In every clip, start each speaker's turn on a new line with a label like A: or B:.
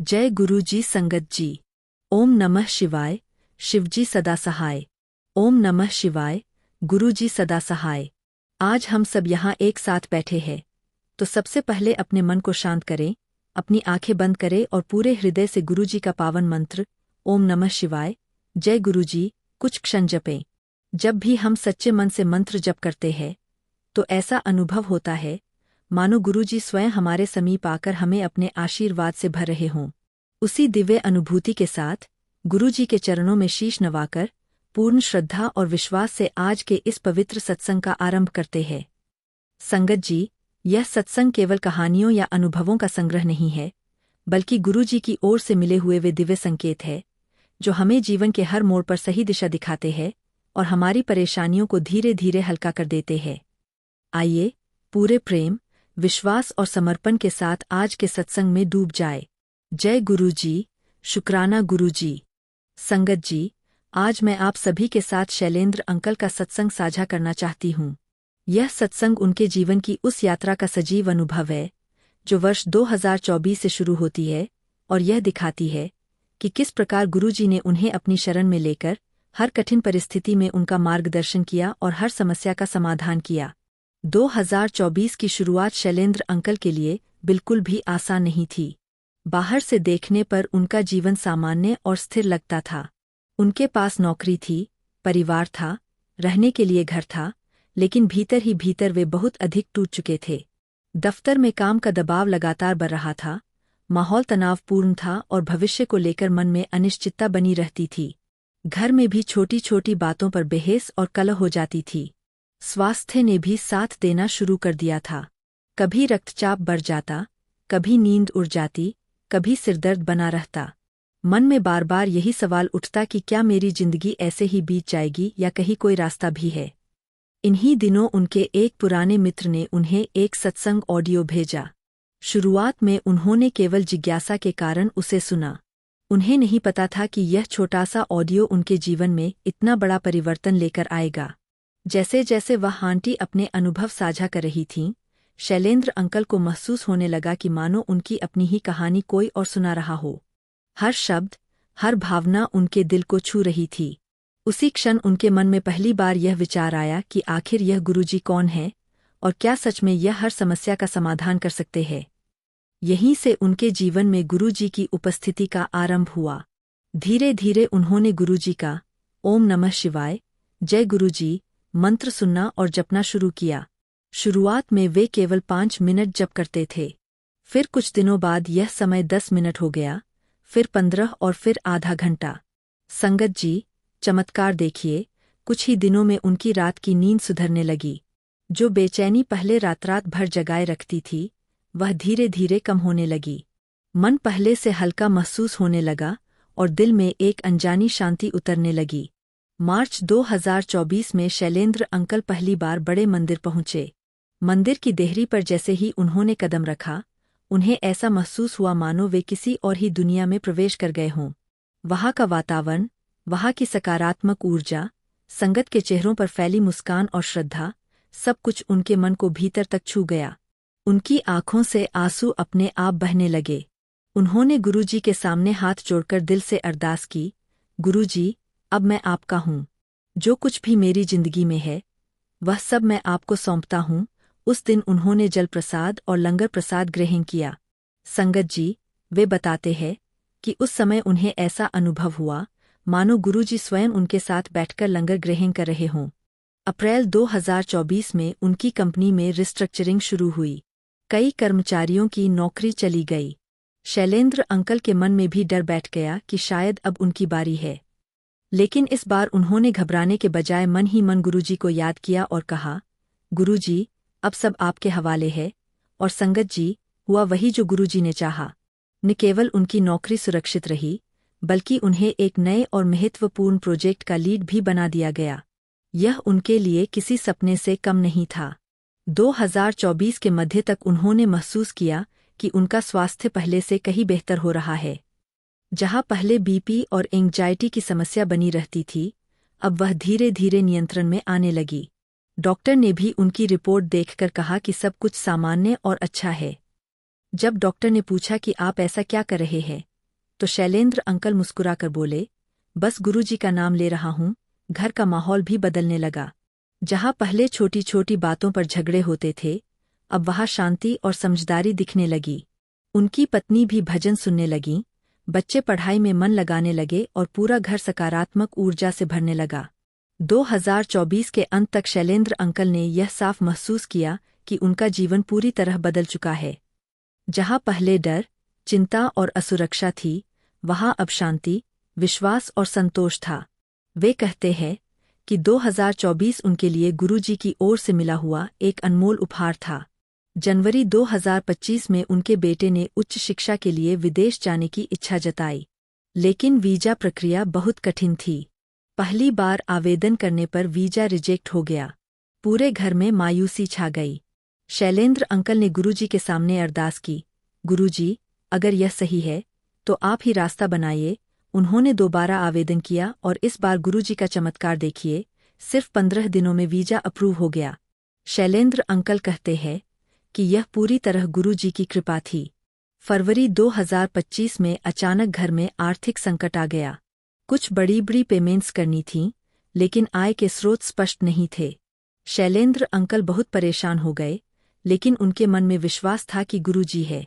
A: जय गुरु जी संगत जी। ओम नमः शिवाय। शिवजी सदा सहाय। ओम नमः शिवाय। गुरु जी सदा सहाय। आज हम सब यहाँ एक साथ बैठे हैं, तो सबसे पहले अपने मन को शांत करें, अपनी आंखें बंद करें और पूरे हृदय से गुरु जी का पावन मंत्र ओम नमः शिवाय जय गुरु जी कुछ क्षण जपें। जब भी हम सच्चे मन से मंत्र जप करते हैं, तो ऐसा अनुभव होता है मानो गुरुजी स्वयं हमारे समीप आकर हमें अपने आशीर्वाद से भर रहे हों। उसी दिव्य अनुभूति के साथ गुरुजी के चरणों में शीश नवाकर पूर्ण श्रद्धा और विश्वास से आज के इस पवित्र सत्संग का आरंभ करते हैं। संगत जी, यह सत्संग केवल कहानियों या अनुभवों का संग्रह नहीं है, बल्कि गुरुजी की ओर से मिले हुए वे दिव्य संकेत है, जो हमें जीवन के हर मोड़ पर सही दिशा दिखाते हैं और हमारी परेशानियों को धीरे धीरे हल्का कर देते हैं। आइए, पूरे प्रेम, विश्वास और समर्पण के साथ आज के सत्संग में डूब जाए। जय गुरु जी, शुक्राना गुरु जी। संगत जी, आज मैं आप सभी के साथ शैलेंद्र अंकल का सत्संग साझा करना चाहती हूँ। यह सत्संग उनके जीवन की उस यात्रा का सजीव अनुभव है, जो वर्ष 2024 से शुरू होती है और यह दिखाती है कि किस प्रकार गुरुजी ने उन्हें अपनी शरण में लेकर हर कठिन परिस्थिति में उनका मार्गदर्शन किया और हर समस्या का समाधान किया। 2024 की शुरुआत शैलेंद्र अंकल के लिए बिल्कुल भी आसान नहीं थी। बाहर से देखने पर उनका जीवन सामान्य और स्थिर लगता था। उनके पास नौकरी थी, परिवार था, रहने के लिए घर था, लेकिन भीतर ही भीतर वे बहुत अधिक टूट चुके थे। दफ्तर में काम का दबाव लगातार बढ़ रहा था, माहौल तनावपूर्ण था और भविष्य को लेकर मन में अनिश्चितता बनी रहती थी। घर में भी छोटी छोटी बातों पर बहस और कलह हो जाती थी। स्वास्थ्य ने भी साथ देना शुरू कर दिया था। कभी रक्तचाप बढ़ जाता, कभी नींद उड़ जाती, कभी सिरदर्द बना रहता। मन में बार बार यही सवाल उठता कि क्या मेरी जिंदगी ऐसे ही बीत जाएगी या कहीं कोई रास्ता भी है। इन्हीं दिनों उनके एक पुराने मित्र ने उन्हें एक सत्संग ऑडियो भेजा। शुरुआत में उन्होंने केवल जिज्ञासा के कारण उसे सुना। उन्हें नहीं पता था कि यह छोटा सा ऑडियो उनके जीवन में इतना बड़ा परिवर्तन लेकर आएगा। जैसे जैसे वह आंटी अपने अनुभव साझा कर रही थीं, शैलेंद्र अंकल को महसूस होने लगा कि मानो उनकी अपनी ही कहानी कोई और सुना रहा हो। हर शब्द, हर भावना उनके दिल को छू रही थी। उसी क्षण उनके मन में पहली बार यह विचार आया कि आखिर यह गुरुजी कौन है और क्या सच में यह हर समस्या का समाधान कर सकते हैं। यहीं से उनके जीवन में गुरुजी की उपस्थिति का आरंभ हुआ। धीरे धीरे उन्होंने गुरुजी का ओम नमः शिवाय जय गुरुजी मंत्र सुनना और जपना शुरू किया। शुरुआत में वे केवल 5 मिनट जप करते थे। फिर कुछ दिनों बाद यह समय 10 मिनट हो गया, फिर 15 और फिर आधा घंटा। संगत जी, चमत्कार देखिए, कुछ ही दिनों में उनकी रात की नींद सुधरने लगी। जो बेचैनी पहले रात रात भर जगाए रखती थी, वह धीरे धीरे कम होने लगी। मन पहले से हल्का महसूस होने लगा और दिल में एक अनजानी शांति उतरने लगी। मार्च 2024 में शैलेंद्र अंकल पहली बार बड़े मंदिर पहुंचे। मंदिर की देहरी पर जैसे ही उन्होंने कदम रखा, उन्हें ऐसा महसूस हुआ मानो वे किसी और ही दुनिया में प्रवेश कर गए हों। वहाँ का वातावरण, वहाँ की सकारात्मक ऊर्जा, संगत के चेहरों पर फैली मुस्कान और श्रद्धा, सब कुछ उनके मन को भीतर तक छू गया। उनकी आंखों से आंसू अपने आप बहने लगे। उन्होंने गुरुजी के सामने हाथ जोड़कर दिल से अरदास की, गुरुजी, अब मैं आपका हूँ। जो कुछ भी मेरी जिंदगी में है, वह सब मैं आपको सौंपता हूँ। उस दिन उन्होंने जल प्रसाद और लंगर प्रसाद ग्रहण किया। संगत जी, वे बताते हैं कि उस समय उन्हें ऐसा अनुभव हुआ मानो गुरुजी स्वयं उनके साथ बैठकर लंगर ग्रहण कर रहे हों। अप्रैल 2024 में उनकी कंपनी में रिस्ट्रक्चरिंग शुरू हुई। कई कर्मचारियों की नौकरी चली गई। शैलेंद्र अंकल के मन में भी डर बैठ गया कि शायद अब उनकी बारी है। लेकिन इस बार उन्होंने घबराने के बजाय मन ही मन गुरुजी को याद किया और कहा, गुरुजी, अब सब आपके हवाले है। और संगत जी, हुआ वही जो गुरुजी ने चाहा। न केवल उनकी नौकरी सुरक्षित रही, बल्कि उन्हें एक नए और महत्वपूर्ण प्रोजेक्ट का लीड भी बना दिया गया। यह उनके लिए किसी सपने से कम नहीं था। 2024 के मध्य तक उन्होंने महसूस किया कि उनका स्वास्थ्य पहले से कहीं बेहतर हो रहा है। जहां पहले बीपी और एंग्जाइटी की समस्या बनी रहती थी, अब वह धीरे धीरे नियंत्रण में आने लगी। डॉक्टर ने भी उनकी रिपोर्ट देखकर कहा कि सब कुछ सामान्य और अच्छा है। जब डॉक्टर ने पूछा कि आप ऐसा क्या कर रहे हैं, तो शैलेंद्र अंकल मुस्कुराकर बोले, बस गुरुजी का नाम ले रहा हूँ। घर का माहौल भी बदलने लगा। जहाँ पहले छोटी छोटी बातों पर झगड़े होते थे, अब वहाँ शांति और समझदारी दिखने लगी। उनकी पत्नी भी भजन सुनने लगीं, बच्चे पढ़ाई में मन लगाने लगे और पूरा घर सकारात्मक ऊर्जा से भरने लगा। 2024 के अंत तक शैलेंद्र अंकल ने यह साफ महसूस किया कि उनका जीवन पूरी तरह बदल चुका है। जहाँ पहले डर, चिंता और असुरक्षा थी, वहाँ अब शांति, विश्वास और संतोष था। वे कहते हैं कि 2024 उनके लिए गुरुजी की ओर से मिला हुआ एक अनमोल उपहार था। जनवरी 2025 में उनके बेटे ने उच्च शिक्षा के लिए विदेश जाने की इच्छा जताई, लेकिन वीजा प्रक्रिया बहुत कठिन थी। पहली बार आवेदन करने पर वीजा रिजेक्ट हो गया। पूरे घर में मायूसी छा गई। शैलेंद्र अंकल ने गुरुजी के सामने अरदास की, गुरुजी, अगर यह सही है तो आप ही रास्ता बनाइए। उन्होंने दोबारा आवेदन किया और इस बार गुरुजी का चमत्कार देखिए, सिर्फ 15 दिनों में वीजा अप्रूव हो गया। शैलेंद्र अंकल कहते हैं कि यह पूरी तरह गुरुजी की कृपा थी। फरवरी 2025 में अचानक घर में आर्थिक संकट आ गया। कुछ बड़ी बड़ी पेमेंट्स करनी थीं, लेकिन आय के स्रोत स्पष्ट नहीं थे। शैलेंद्र अंकल बहुत परेशान हो गए, लेकिन उनके मन में विश्वास था कि गुरुजी है।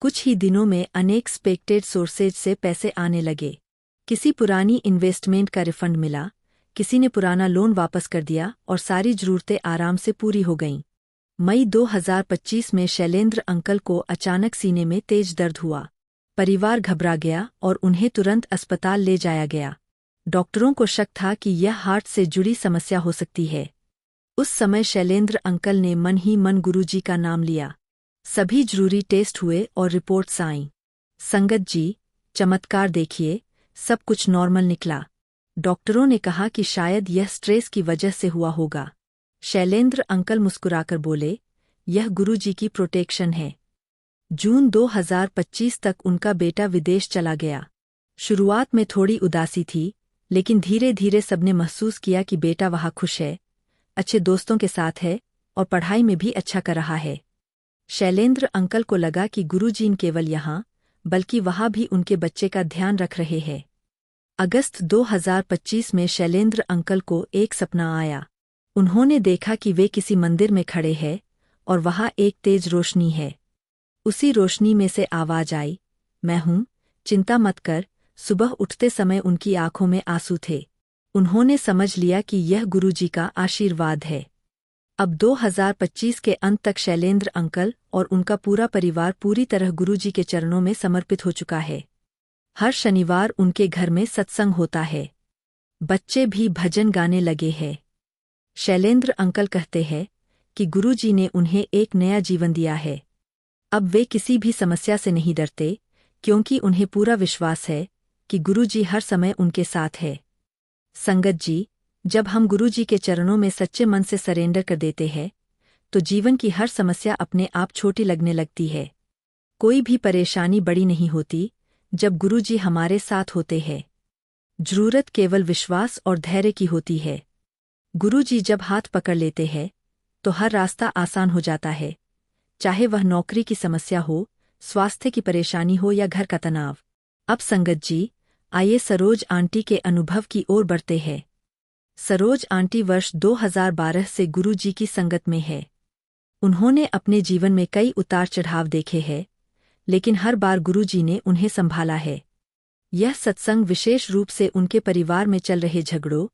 A: कुछ ही दिनों में अनएक्सपेक्टेड सोर्सेज से पैसे आने लगे। किसी पुरानी इन्वेस्टमेंट का रिफंड मिला, किसी ने पुराना लोन वापस कर दिया और सारी जरूरतें आराम से पूरी हो गईं। मई 2025 में शैलेंद्र अंकल को अचानक सीने में तेज दर्द हुआ। परिवार घबरा गया और उन्हें तुरंत अस्पताल ले जाया गया। डॉक्टरों को शक था कि यह हार्ट से जुड़ी समस्या हो सकती है। उस समय शैलेंद्र अंकल ने मन ही मन गुरुजी का नाम लिया। सभी जरूरी टेस्ट हुए और रिपोर्ट्स आईं। संगत जी, चमत्कार देखिए, सब कुछ नॉर्मल निकला। डॉक्टरों ने कहा कि शायद यह स्ट्रेस की वजह से हुआ होगा। शैलेंद्र अंकल मुस्कुराकर बोले, यह गुरुजी की प्रोटेक्शन है। जून 2025 तक उनका बेटा विदेश चला गया। शुरुआत में थोड़ी उदासी थी, लेकिन धीरे धीरे सबने महसूस किया कि बेटा वहाँ खुश है, अच्छे दोस्तों के साथ है और पढ़ाई में भी अच्छा कर रहा है। शैलेंद्र अंकल को लगा कि गुरुजी न केवल यहाँ, बल्कि वहाँ भी उनके बच्चे का ध्यान रख रहे हैं। अगस्त 2025 में शैलेंद्र अंकल को एक सपना आया। उन्होंने देखा कि वे किसी मंदिर में खड़े हैं और वहाँ एक तेज रोशनी है। उसी रोशनी में से आवाज आई, मैं हूँ, चिंता मत कर। सुबह उठते समय उनकी आंखों में आंसू थे। उन्होंने समझ लिया कि यह गुरुजी का आशीर्वाद है। अब 2025 के अंत तक शैलेंद्र अंकल और उनका पूरा परिवार पूरी तरह गुरुजी के चरणों में समर्पित हो चुका है। हर शनिवार उनके घर में सत्संग होता है। बच्चे भी भजन गाने लगे हैं। शैलेंद्र अंकल कहते हैं कि गुरुजी ने उन्हें एक नया जीवन दिया है। अब वे किसी भी समस्या से नहीं डरते, क्योंकि उन्हें पूरा विश्वास है कि गुरुजी हर समय उनके साथ है। संगत जी, जब हम गुरुजी के चरणों में सच्चे मन से सरेंडर कर देते हैं, तो जीवन की हर समस्या अपने आप छोटी लगने लगती है। कोई भी परेशानी बड़ी नहीं होती जब गुरुजी हमारे साथ होते हैं। जरूरत केवल विश्वास और धैर्य की होती है। गुरुजी जब हाथ पकड़ लेते हैं, तो हर रास्ता आसान हो जाता है, चाहे वह नौकरी की समस्या हो, स्वास्थ्य की परेशानी हो या घर का तनाव। अब संगत जी, आइए सरोज आंटी के अनुभव की ओर बढ़ते हैं। सरोज आंटी वर्ष 2012 से गुरुजी की संगत में है। उन्होंने अपने जीवन में कई उतार चढ़ाव देखे हैं, लेकिन हर बार गुरुजी ने उन्हें संभाला है। यह सत्संग विशेष रूप से उनके परिवार में चल रहे झगड़ों,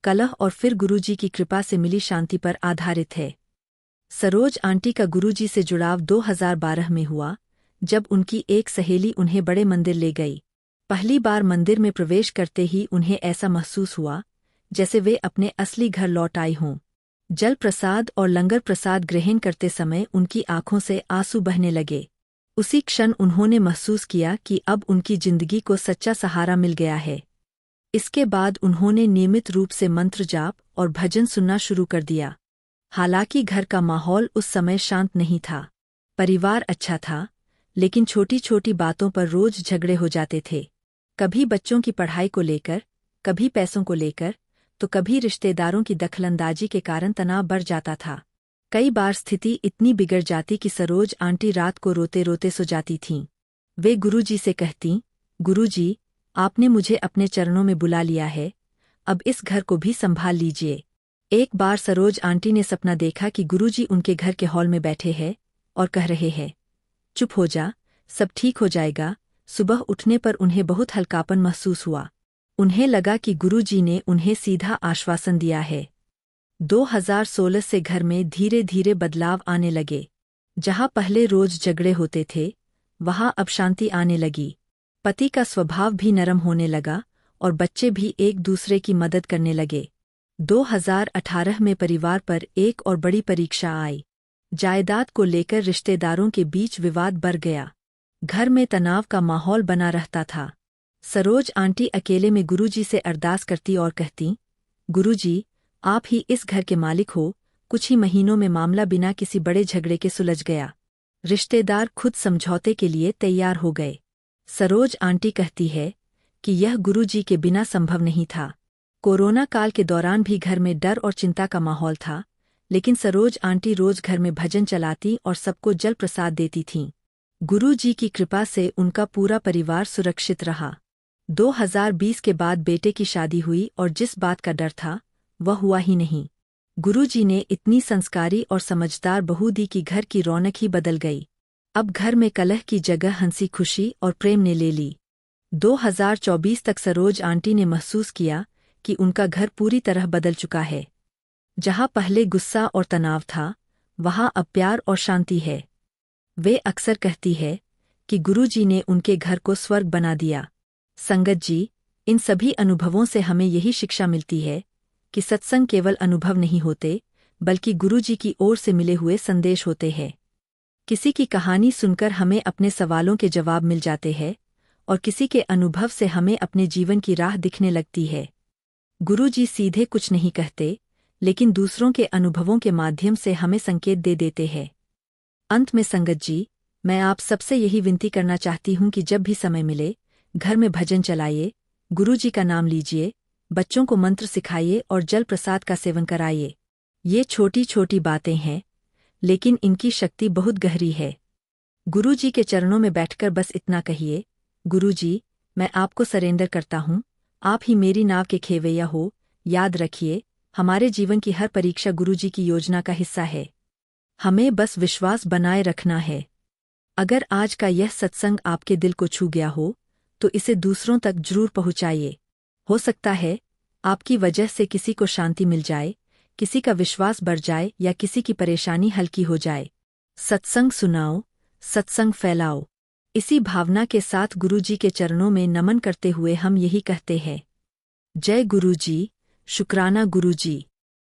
A: कलह और फिर गुरुजी की कृपा से मिली शांति पर आधारित है। सरोज आंटी का गुरुजी से जुड़ाव 2012 में हुआ, जब उनकी एक सहेली उन्हें बड़े मंदिर ले गई। पहली बार मंदिर में प्रवेश करते ही उन्हें ऐसा महसूस हुआ जैसे वे अपने असली घर लौट आई हों। जल प्रसाद और लंगर प्रसाद ग्रहण करते समय उनकी आंखों से आंसू बहने लगे। उसी क्षण उन्होंने महसूस किया कि अब उनकी जिंदगी को सच्चा सहारा मिल गया है। इसके बाद उन्होंने नियमित रूप से मंत्र जाप और भजन सुनना शुरू कर दिया। हालांकि घर का माहौल उस समय शांत नहीं था। परिवार अच्छा था, लेकिन छोटी छोटी बातों पर रोज झगड़े हो जाते थे। कभी बच्चों की पढ़ाई को लेकर, कभी पैसों को लेकर, तो कभी रिश्तेदारों की दखलंदाजी के कारण तनाव बढ़ जाता था। कई बार स्थिति इतनी बिगड़ जाती कि सरोज आंटी रात को रोते रोते सो जाती थीं। वे गुरुजी से कहतीं, गुरुजी, आपने मुझे अपने चरणों में बुला लिया है, अब इस घर को भी संभाल लीजिए। एक बार सरोज आंटी ने सपना देखा कि गुरुजी उनके घर के हॉल में बैठे हैं और कह रहे हैं, चुप हो जा, सब ठीक हो जाएगा। सुबह उठने पर उन्हें बहुत हल्कापन महसूस हुआ। उन्हें लगा कि गुरुजी ने उन्हें सीधा आश्वासन दिया है। 2016 से घर में धीरे धीरे बदलाव आने लगे। जहाँ पहले रोज झगड़े होते थे, वहाँ अब शांति आने लगी। पति का स्वभाव भी नरम होने लगा और बच्चे भी एक दूसरे की मदद करने लगे। 2018 में परिवार पर एक और बड़ी परीक्षा आई। जायदाद को लेकर रिश्तेदारों के बीच विवाद बढ़ गया। घर में तनाव का माहौल बना रहता था। सरोज आंटी अकेले में गुरुजी से अरदास करती और कहती, गुरुजी, आप ही इस घर के मालिक हो। कुछ ही महीनों में मामला बिना किसी बड़े झगड़े के सुलझ गया। रिश्तेदार खुद समझौते के लिए तैयार हो गए। सरोज आंटी कहती है कि यह गुरुजी के बिना संभव नहीं था। कोरोना काल के दौरान भी घर में डर और चिंता का माहौल था, लेकिन सरोज आंटी रोज घर में भजन चलाती और सबको जल प्रसाद देती थीं। गुरुजी की कृपा से उनका पूरा परिवार सुरक्षित रहा। 2020 के बाद बेटे की शादी हुई और जिस बात का डर था, वह हुआ ही नहीं। गुरुजी ने इतनी संस्कारी और समझदार बहू दी कि घर की रौनक ही बदल गई। अब घर में कलह की जगह हंसी खुशी और प्रेम ने ले ली। 2024 तक सरोज आंटी ने महसूस किया कि उनका घर पूरी तरह बदल चुका है। जहाँ पहले गुस्सा और तनाव था, वहाँ अब प्यार और शांति है। वे अक्सर कहती है कि गुरुजी ने उनके घर को स्वर्ग बना दिया। संगत जी, इन सभी अनुभवों से हमें यही शिक्षा मिलती है कि सत्संग केवल अनुभव नहीं होते, बल्कि गुरुजी की ओर से मिले हुए संदेश होते हैं। किसी की कहानी सुनकर हमें अपने सवालों के जवाब मिल जाते हैं और किसी के अनुभव से हमें अपने जीवन की राह दिखने लगती है। गुरुजी सीधे कुछ नहीं कहते, लेकिन दूसरों के अनुभवों के माध्यम से हमें संकेत दे देते हैं। अंत में संगत जी, मैं आप सबसे यही विनती करना चाहती हूँ कि जब भी समय मिले, घर में भजन चलाइए, गुरुजी का नाम लीजिए, बच्चों को मंत्र सिखाइए और जल प्रसाद का सेवन कराइए। ये छोटी छोटी बातें हैं, लेकिन इनकी शक्ति बहुत गहरी है। गुरुजी के चरणों में बैठकर बस इतना कहिए, गुरुजी, मैं आपको सरेंडर करता हूँ, आप ही मेरी नाव के खेवैया हो। याद रखिए, हमारे जीवन की हर परीक्षा गुरुजी की योजना का हिस्सा है। हमें बस विश्वास बनाए रखना है। अगर आज का यह सत्संग आपके दिल को छू गया हो, तो इसे दूसरों तक जरूर पहुँचाइए। हो सकता है आपकी वजह से किसी को शांति मिल जाए, किसी का विश्वास बढ़ जाए या किसी की परेशानी हल्की हो जाए। सत्संग सुनाओ, सत्संग फैलाओ। इसी भावना के साथ गुरुजी के चरणों में नमन करते हुए हम यही कहते हैं, जय गुरुजी, शुक्राना गुरुजी।